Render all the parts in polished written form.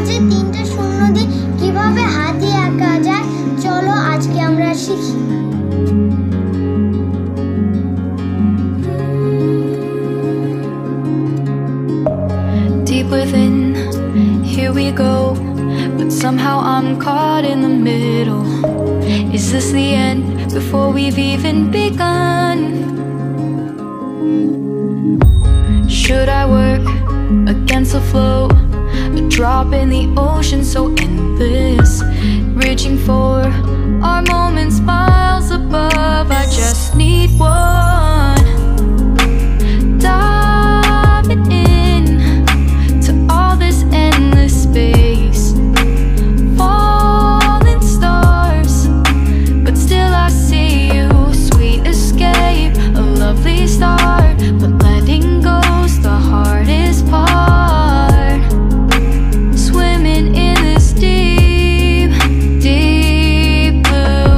মাঝে তিনটা শূন্য দিয়ে কিভাবে হাতি আঁকা যায় চলো আজকে আমরা শিখি। Deep within, here we go, but somehow I'm caught in the middle. Is this the end before we've even begun? Should I work against the flow? A drop in the ocean so endless, reaching for our moments miles above. I just need one. Diving in to all this endless space, falling stars, but still I see you. Sweet escape, a lovely start, but letting go's the hardest part. Swimming in this deep, deep blue.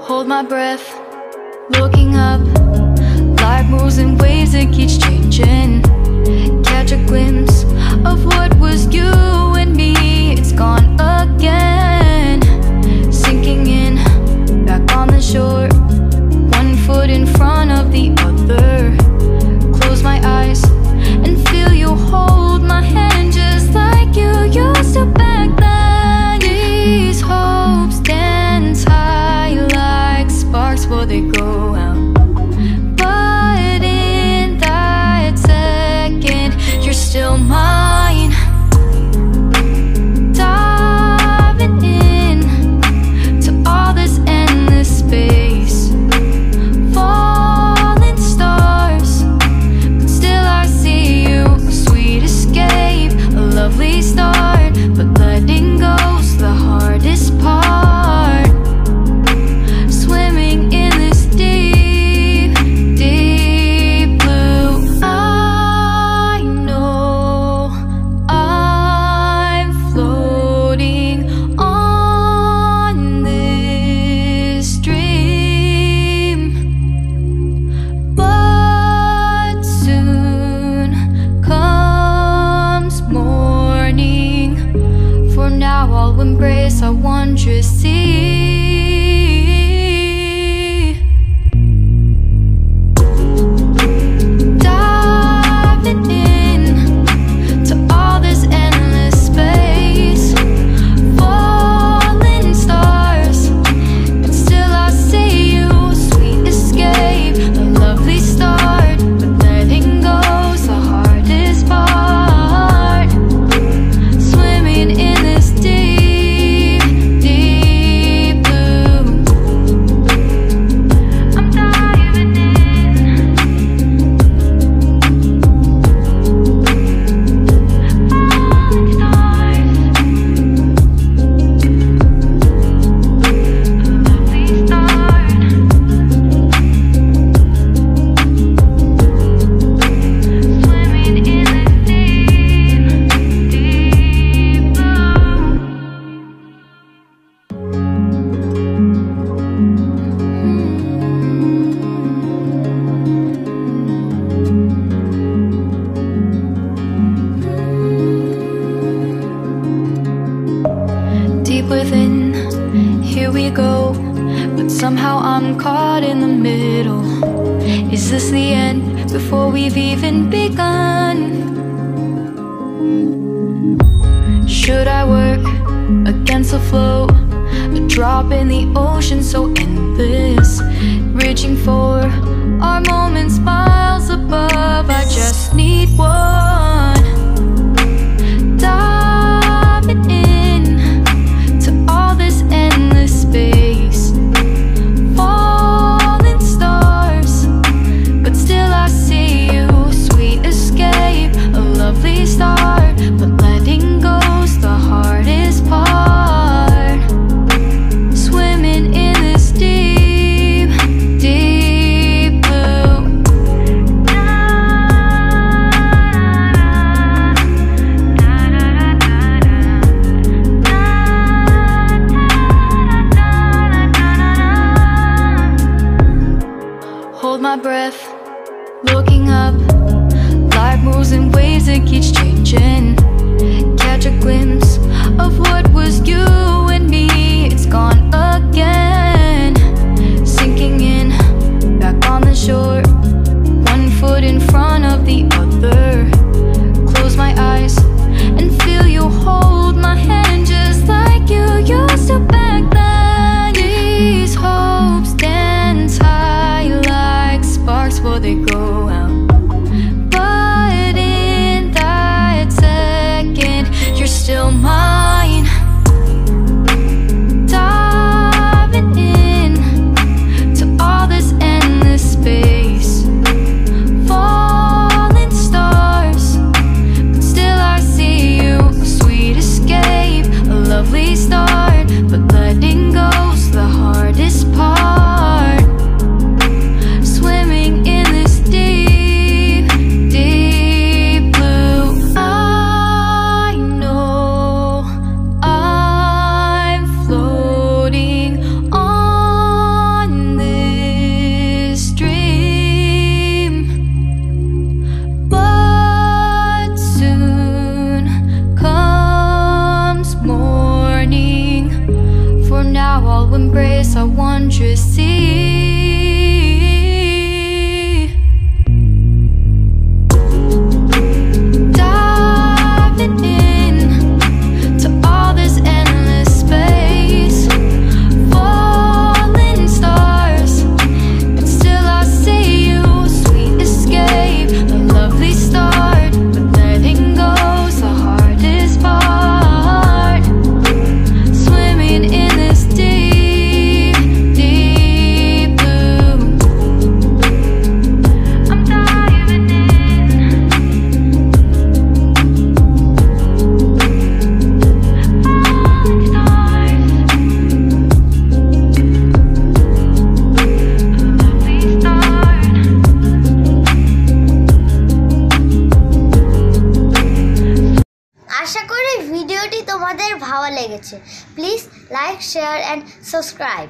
Hold my breath, looking up. Life moves in ways that keeps changing. Catch a glimpse of what was you and me. It's gone again. Sinking in, back on the shore. One foot in front of the other. Close my eyes and feel you hold my hand just like you used to back then. These hopes dance high like sparks before they go out. But in that second, you're still mine. Diving in to all this endless space, falling stars, but still I see you. A sweet escape, a lovely start, but letting go's the hardest part. Swimming in this deep, deep blue. I know I'm floating on this dream, but soon comes morning. For now I'll embrace our wondrous sea. Diving in to all this endless space, falling stars, but still I see you. Sweet escape, a lovely start, but letting go's the hardest part. Swimming in this deep, deep blue. I'm diving in. Falling stars, a lovely start. Swimming in this deep, deep blue. Deep within, here we go, but somehow I'm caught in the middle. Is this the end before we've even begun? Should I work against the flow? A drop in the ocean so endless, reaching for our moments miles above. I just need one. Diving in to all this endless space, falling stars, but still I see you. Sweet escape, a lovely start, but letting go's the hardest part. Swimming in this deep, deep blue. ভিডিওটি তোমাদের ভালো লেগেছে please like share and subscribe.